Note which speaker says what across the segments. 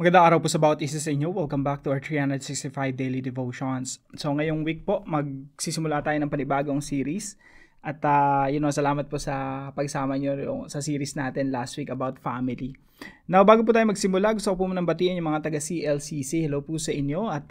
Speaker 1: Magandang araw po sa bawat isa sa inyo. Welcome back to our 365 Daily Devotions. So ngayong week po, magsisimula tayo ng panibagong series. At salamat po sa pagsama nyo sa series natin last week about family. Now, bago po tayo magsimula, gusto ko po munang batiin yung mga taga CLCC. Hello po sa inyo. At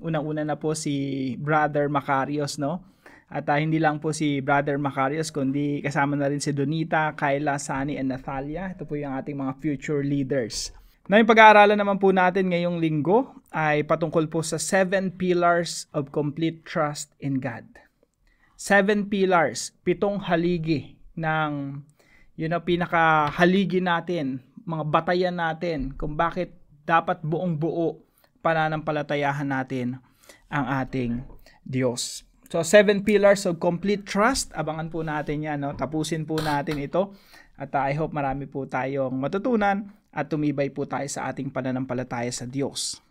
Speaker 1: unang-una na po si Brother Macarios, no? At hindi lang po si Brother Macarios, kundi kasama na rin si Donita, Kyla, Sunny, and Natalia. Ito po yung ating mga future leaders. Na yung pag-aaralan naman po natin ngayong linggo ay patungkol po sa 7 pillars of complete trust in God. 7 pillars, 7 haligi ng pinakahaligi natin, mga batayan natin kung bakit dapat buong buo pananampalatayahan natin ang ating Diyos. So 7 pillars of complete trust, abangan po natin yan, no? Tapusin po natin ito at I hope marami po tayong matutunan at tumibay po tayo sa ating pananampalataya sa Diyos.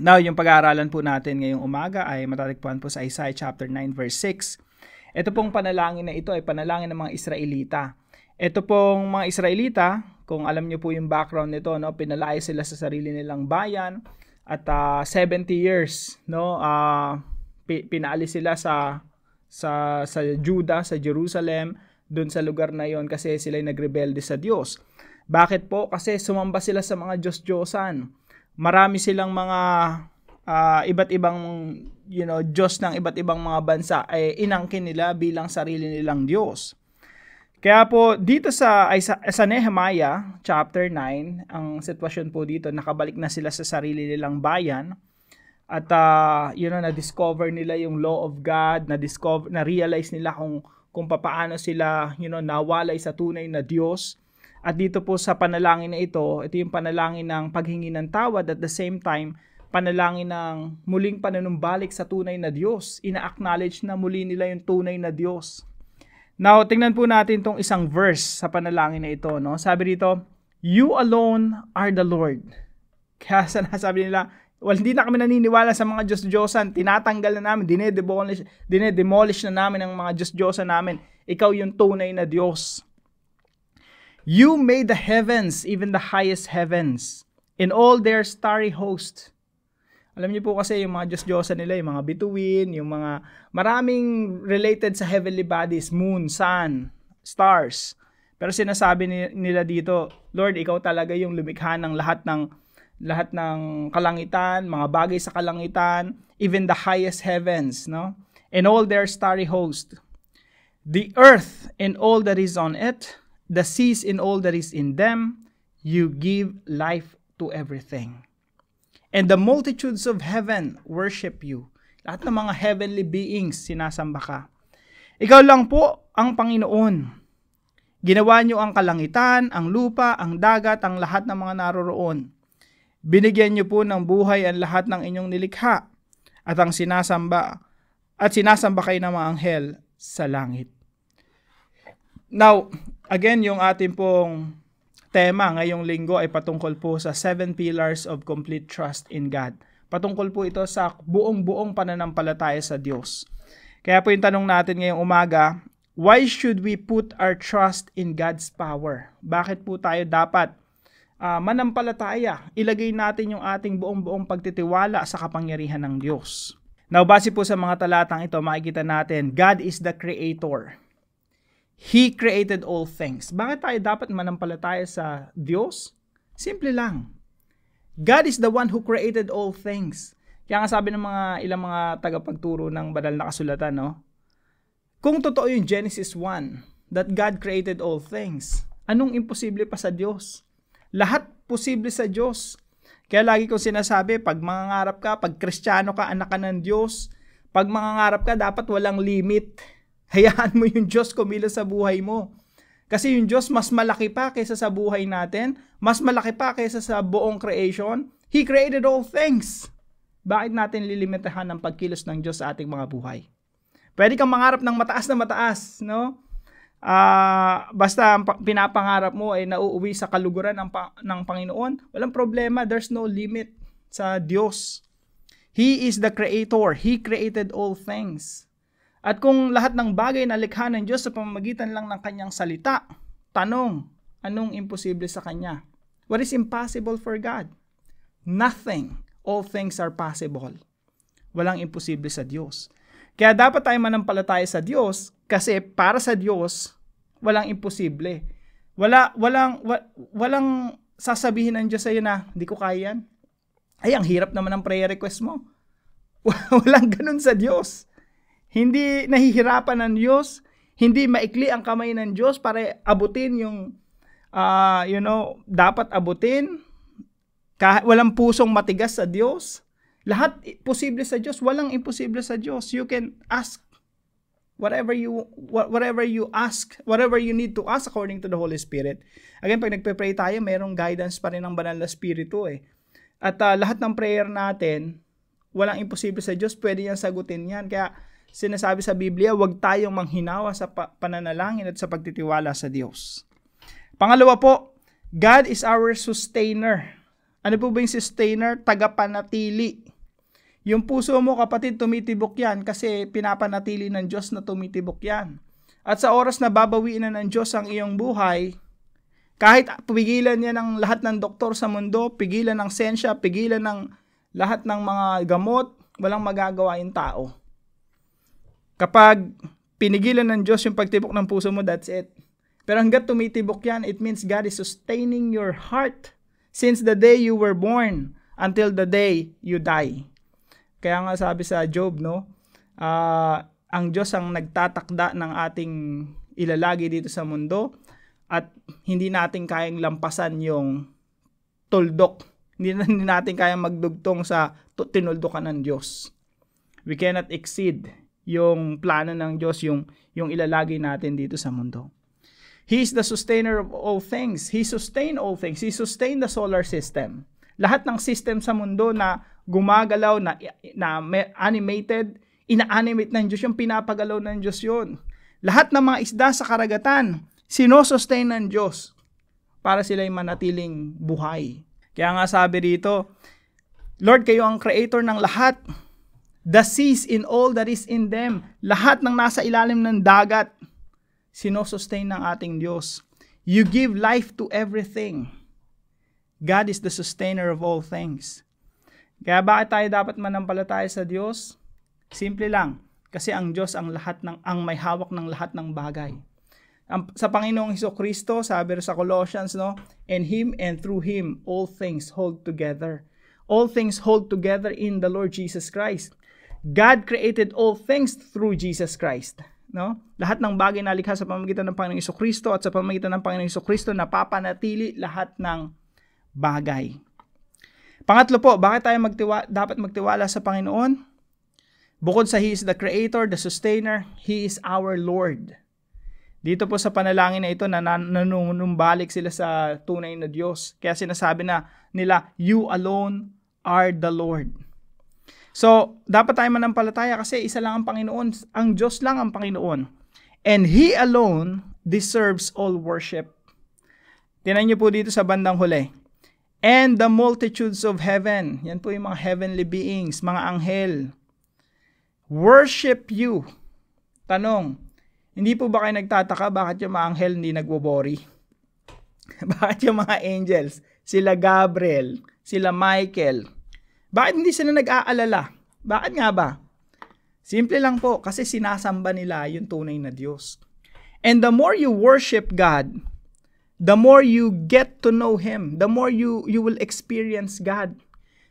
Speaker 1: Now, yung pag-aaralan po natin ngayong umaga ay matatagpuan po sa Isaiah chapter 9 verse 6. Ito pong panalangin na ito ay panalangin ng mga Israelita. Ito pong mga Israelita, kung alam niyo po yung background nito, no, pinalayo sila sa sarili nilang bayan at 70 years, no, pinaalis sila sa Judah, sa Jerusalem, doon sa lugar na yon kasi sila ay nagrebelde sa Diyos. Bakit po? Kasi sumamba sila sa mga Diyos-Diyosan. Marami silang mga iba't ibang Diyos ng iba't ibang mga bansa ay inangkin nila bilang sarili nilang Diyos. Kaya po dito sa Nehemiah chapter 9, ang sitwasyon po dito, nakabalik na sila sa sarili nilang bayan at na-discover nila yung law of God, na-realize nila kung paano sila nawalay sa tunay na Diyos. At dito po sa panalangin na ito yung panalangin ng paghingi ng tawad at the same time, panalangin ng muling panunumbalik sa tunay na Diyos. Ina-acknowledge na muli nila yung tunay na Diyos. Now, tingnan po natin tong isang verse sa panalangin na ito. No? Sabi dito, "You alone are the Lord." Kaya sabi nila, hindi na kami naniniwala sa mga Diyos-Diyosan. Tinatanggal na namin, dinedemolish na namin ang mga Diyos-Diyosan namin. Ikaw yung tunay na Diyos. "You made the heavens, even the highest heavens, in all their starry host." Alam niyo po kasi yung mga Diyos-Diyosan nila, yung mga bituin, yung mga maraming related sa heavenly bodies, moon, sun, stars. Pero sinasabi nila dito, Lord, ikaw talaga yung lumikha ng lahat ng kalangitan, mga bagay sa kalangitan, even the highest heavens, no? And all their starry host. "The earth and all that is on it, the seas and all that is in them, you give life to everything. And the multitudes of heaven worship you." Lahat ng mga heavenly beings, sinasamba ka. Ikaw lang po ang Panginoon. Ginawa niyo ang kalangitan, ang lupa, ang dagat, ang lahat ng mga naroroon. Binigyan niyo po ng buhay ang lahat ng inyong nilikha at sinasamba kayo ng mga anghel sa langit. Now, again, yung ating pong tema ngayong linggo ay patungkol po sa 7 pillars of complete trust in God. Patungkol po ito sa buong-buong pananampalataya sa Diyos. Kaya po yung tanong natin ngayong umaga, why should we put our trust in God's power? Bakit po tayo dapat manampalataya? Ilagay natin yung ating buong-buong pagtitiwala sa kapangyarihan ng Diyos. Now, base po sa mga talatang ito, makikita natin, God is the Creator. He created all things. Bakit tayo dapat manampalataya sa Diyos? Simple lang. God is the one who created all things. Kaya nga sabi ng ilang mga tagapagturo ng banal na kasulatan, no? Kung totoo yung Genesis 1, that God created all things, anong imposible pa sa Diyos? Lahat posible sa Diyos. Kaya lagi kong sinasabi, pag mangangarap ka, pag Kristiyano ka, anak ka ng Diyos, pag mangangarap ka, dapat walang limit. Hayaan mo yung Diyos kumilos sa buhay mo. Kasi yung Diyos mas malaki pa kaysa sa buhay natin, mas malaki pa kaysa sa buong creation. He created all things. Bakit natin lilimitahan ang pagkilos ng Diyos sa ating mga buhay? Pwede kang mangarap ng mataas na mataas, no? Basta ang pinapangarap mo ay nauuwi sa kaluguran ng Panginoon, walang problema, there's no limit sa Diyos. He is the Creator. He created all things. At kung lahat ng bagay na likha ng Diyos sa pamamagitan lang ng kanyang salita, tanong, anong imposible sa kanya? What is impossible for God? nothing, all things are possible. Walang imposible sa Diyos. Kaya dapat tayo manampalataya sa Diyos kasi para sa Diyos, walang imposible. Walang sasabihin ng Diyos sa'yo na, hindi ko kaya yan. Ay, ang hirap naman ng prayer request mo. Walang ganun sa Diyos. Hindi nahihirapan ng Diyos, hindi maikli ang kamay ng Diyos para abutin yung, dapat abutin. Walang pusong matigas sa Diyos. Lahat posible sa Diyos. Walang imposible sa Diyos. You can ask whatever you ask, whatever you need to ask according to the Holy Spirit. Again, pag nagpe-pray tayo, mayroong guidance pa rin ng banal na Espiritu eh. At lahat ng prayer natin, walang imposible sa Diyos, pwede niyang sagutin yan. Kaya sinasabi sa Biblia, huwag tayong manghinawa sa pananalangin at sa pagtitiwala sa Diyos. Pangalawa po, God is our sustainer. Ano po ba yung sustainer? Tagapanatili. Yung puso mo, kapatid, tumitibok yan kasi pinapanatili ng Diyos na tumitibok yan. At sa oras na babawiin na ng Diyos ang iyong buhay, kahit pigilan niya ng lahat ng doktor sa mundo, pigilan ng sensya, pigilan ng lahat ng mga gamot, walang magagawa yung tao. Kapag pinigilan ng Diyos yung pagtibok ng puso mo, that's it. Pero hanggat tumitibok yan, it means God is sustaining your heart since the day you were born until the day you die. Kaya nga sabi sa Job, ang Diyos ang nagtatakda ng ating ilalagi dito sa mundo at hindi natin kayang lampasan yung tuldok. Hindi natin kayang magdugtong sa tinuldukan ng Diyos. We cannot exceed yung plano ng Diyos, yung ilalagi natin dito sa mundo. He is the sustainer of all things. He sustained all things. He sustained the solar system. Lahat ng system sa mundo na gumagalaw, na animated, ina-animate ng Diyos, yung pinapagalaw ng Diyos yun. Lahat ng mga isda sa karagatan, sinosustain ng Diyos para sila'y manatiling buhay. Kaya nga sabi dito, Lord, kayo ang creator ng lahat. The seas in all that is in them. Lahat ng nasa ilalim ng dagat, sinosustain ng ating Diyos. You give life to everything. God is the sustainer of all things. Kaya bakit tayo dapat manampalataya sa Diyos? Simple lang. Kasi ang Diyos ang may hawak ng lahat ng bagay. Sa Panginoong Hesukristo, sabi sa Colossians, in Him and through Him, all things hold together. All things hold together in the Lord Jesus Christ. God created all things through Jesus Christ. Lahat ng bagay na likha sa pamamagitan ng Panginoong Hesukristo at sa pamamagitan ng Panginoong Hesukristo, napapanatili lahat ng bagay. Pangatlo po, bakit tayo dapat magtiwala sa Panginoon? Bukod sa He is the Creator, the Sustainer, He is our Lord. Dito po sa panalangin na ito, nanunumbalik sila sa tunay na Diyos. Kaya sinasabi nila, you alone are the Lord. So, dapat tayo manampalataya kasi isa lang ang Panginoon. Ang Diyos lang ang Panginoon. And He alone deserves all worship. Tingnan niyo po dito sa bandang huli. And the multitudes of heaven. Yan po yung mga heavenly beings, mga anghel. Worship you. Tanong, hindi po ba kayo nagtataka bakit yung mga anghel hindi nagwo-worry? Bakit yung mga angels, sila Gabriel, sila Michael, bakit hindi sila nag-aalala? Bakit nga ba? Simple lang po, kasi sinasamba nila yung tunay na Diyos. And the more you worship God, the more you get to know Him, the more you will experience God.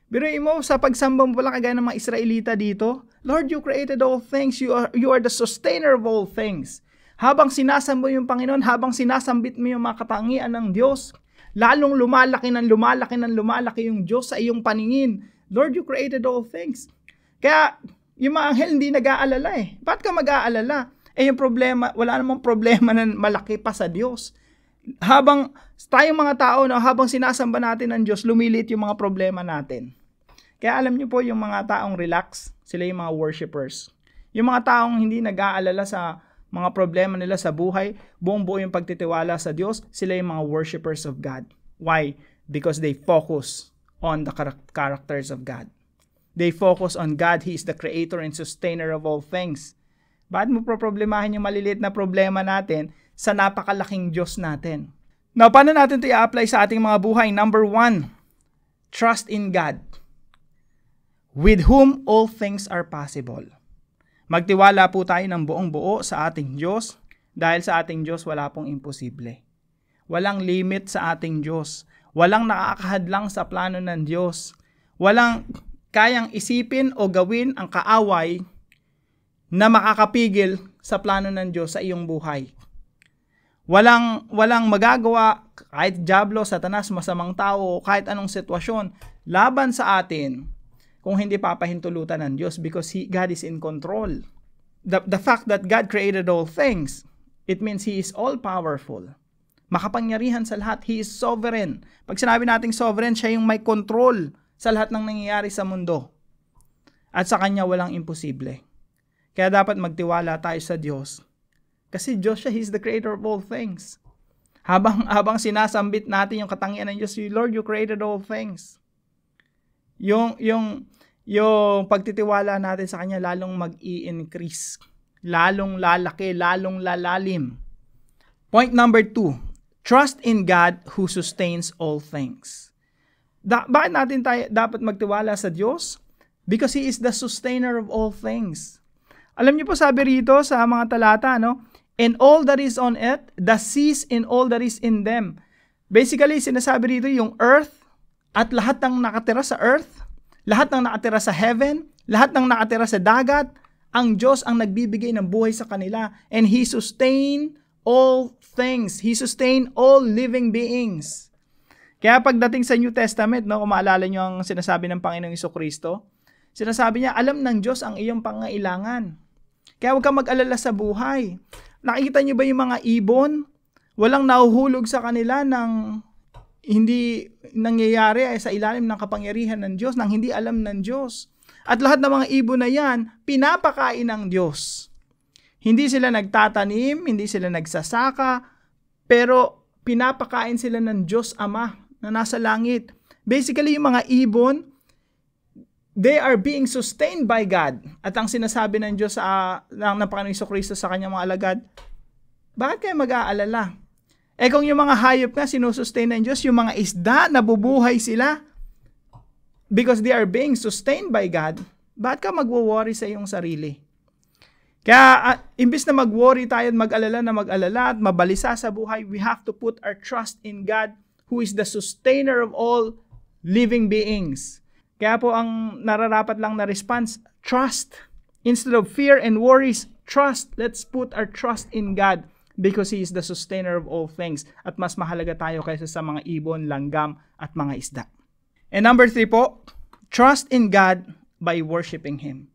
Speaker 1: Biruin mo, sa pagsamba mo pala kagaya ng mga Israelita dito, Lord, you created all things. You are the sustainer of all things. Habang sinasamba yung Panginoon, habang sinasambit mo yung mga katangian ng Diyos, lalong lumalaki yung Diyos sa iyong paningin. Lord, you created all things. Kaya, yung mga anghel hindi nag-aalala eh. Ba't ka mag-aalala? Yung problema, wala namang problema na malaki pa sa Diyos. Habang tayong mga tao, habang sinasamba natin ng Diyos, lumiliit yung mga problema natin. Kaya alam niyo po, yung mga taong relax, sila yung mga worshipers. Yung mga taong hindi nag-aalala sa mga problema nila sa buhay, buong-buo yung pagtitiwala sa Diyos, sila yung mga worshipers of God. Why? Because they focus on the characters of God. They focus on God. He is the creator and sustainer of all things. Bakit mo problemahin yung maliliit na problema natin sa napakalaking Diyos natin? Now, paano natin ito i-apply sa ating mga buhay? Number 1, trust in God, with whom all things are possible. Magtiwala po tayo ng buong buo sa ating Diyos, dahil sa ating Diyos wala pong imposible. Walang limit sa ating Diyos. Walang nakakahadlang sa plano ng Diyos. Walang kayang isipin o gawin ang kaaway na makakapigil sa plano ng Diyos sa iyong buhay. Walang magagawa kahit diablo, satanas, masamang tao, kahit anong sitwasyon laban sa atin kung hindi papahintulutan ng Diyos, because God is in control. The fact that God created all things, it means He is all-powerful. Makapangyarihan sa lahat. He is sovereign. Pag sinabi nating sovereign, siya yung may control sa lahat ng nangyayari sa mundo. At sa Kanya walang imposible. Kaya dapat magtiwala tayo sa Diyos. Kasi Diyos siya, He's the creator of all things. Habang sinasambit natin yung katangian ng Diyos, Lord, you created all things. Yung pagtitiwala natin sa Kanya, lalong mag-i-increase. Lalong lalaki, lalong lalalim. Point number 2, trust in God who sustains all things. Bakit natin dapat magtiwala sa Diyos? Because He is the sustainer of all things. Alam niyo po, sabi rito sa mga talata, no? And all that is on it, the seas and all that is in them. Basically, sinasabi rito yung earth at lahat ng nakatira sa earth, lahat ng nakatira sa heaven, lahat ng nakatira sa dagat, ang Diyos ang nagbibigay ng buhay sa kanila. And He sustained all things. He sustained all living beings. Kaya pagdating sa New Testament, no, kung maalala nyo ang sinasabi ng Panginoong Jesucristo, sinasabi niya, alam ng Diyos ang iyong pangailangan. Kaya huwag kang mag-alala sa buhay. Nakikita niyo ba yung mga ibon? Walang nahuhulog sa kanila ng hindi nangyayari ay sa ilalim ng kapangyarihan ng Diyos, nang hindi alam ng Diyos. At lahat ng mga ibon na yan, pinapakain ng Diyos. Hindi sila nagtatanim, hindi sila nagsasaka, pero pinapakain sila ng Diyos Ama na nasa langit. Basically, yung mga ibon, they are being sustained by God. At ang sinasabi ng Diyos ng Panginoong Jesucristo sa kanyang mga alagad, bakit kayo mag-aalala? Kung yung mga hayop nga sinusustain ng Diyos, yung mga isda, nabubuhay sila because they are being sustained by God, bakit ka mag-worry sa iyong sarili? Kaya, imbis na mag-worry tayo at mag-alala at mabalisa sa buhay, we have to put our trust in God who is the sustainer of all living beings. Kaya po ang nararapat lang na response, trust. Instead of fear and worries, trust. Let's put our trust in God because He is the sustainer of all things. At mas mahalaga tayo kaysa sa mga ibon, langgam, at mga isda. And number 3 po, trust in God by worshiping Him.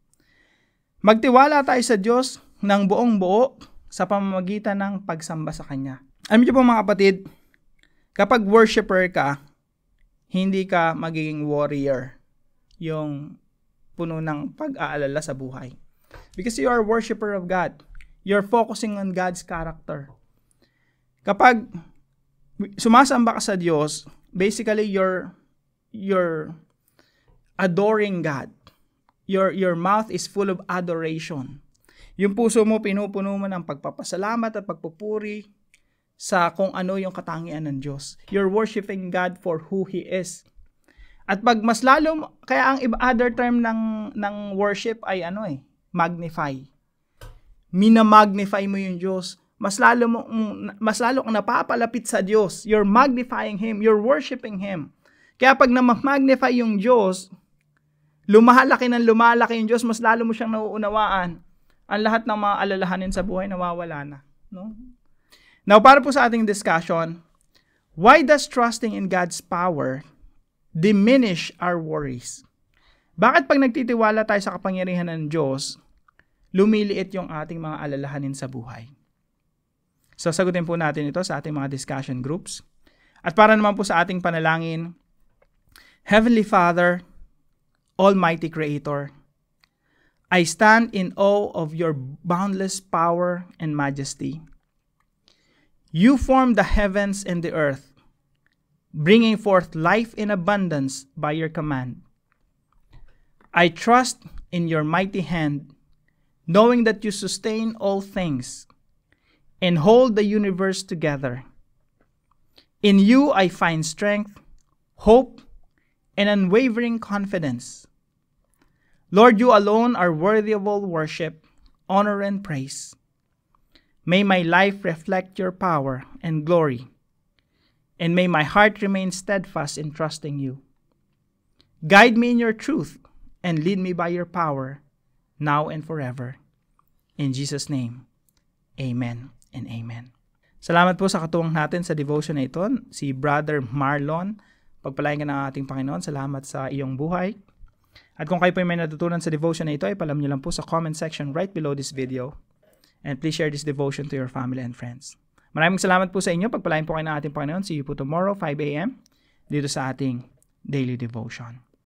Speaker 1: Magtiwala tayo sa Diyos ng buong buo sa pamamagitan ng pagsamba sa Kanya. Alam niyo po mga kapatid, kapag worshiper ka, hindi ka magiging warrior. Yung puno ng pag-aalala sa buhay. Because you are a worshiper of God. You're focusing on God's character. Kapag sumasamba ka sa Diyos, basically you're adoring God. Your mouth is full of adoration. Yung puso mo, pinupuno mo ng pagpapasalamat at pagpupuri sa kung ano yung katangian ng Diyos. You're worshiping God for who He is. At pag mas lalo, kaya ang other term ng worship ay magnify. Minamagnify mo yung Diyos. Mas lalo kang napapalapit sa Diyos. You're magnifying Him. You're worshiping Him. Kaya pag na-magnify yung Diyos, lumalaki yung Diyos, mas lalo mo siyang nauunawaan. Ang lahat ng mga alalahanin sa buhay nawawala na. No? Now, para po sa ating discussion, why does trusting in God's power diminish our worries? Bakit pag nagtitiwala tayo sa kapangyarihan ng Diyos, lumiliit yung ating mga alalahanin sa buhay? So, sagutin po natin ito sa ating mga discussion groups. At para naman po sa ating panalangin, Heavenly Father, Almighty Creator, I stand in awe of your boundless power and majesty. You formed the heavens and the earth, bringing forth life in abundance by your command. I trust in your mighty hand, knowing that you sustain all things and hold the universe together. In you I find strength, hope, and unwavering confidence. Lord, you alone are worthy of all worship, honor, and praise. May my life reflect your power and glory, and may my heart remain steadfast in trusting you. Guide me in your truth and lead me by your power, now and forever. In Jesus' name, amen and amen. Salamat po sa katuwang natin sa devotion na ito, si Brother Marlon. Pagpalain ka ng ating Panginoon. Salamat sa iyong buhay. At kung kayo po may natutunan sa devotion na ito, ipalam nyo lang po sa comment section right below this video. And please share this devotion to your family and friends. Maraming salamat po sa inyo. Pagpalain po kayo ng ating Panginoon. See you po tomorrow, 5 a.m. dito sa ating daily devotion.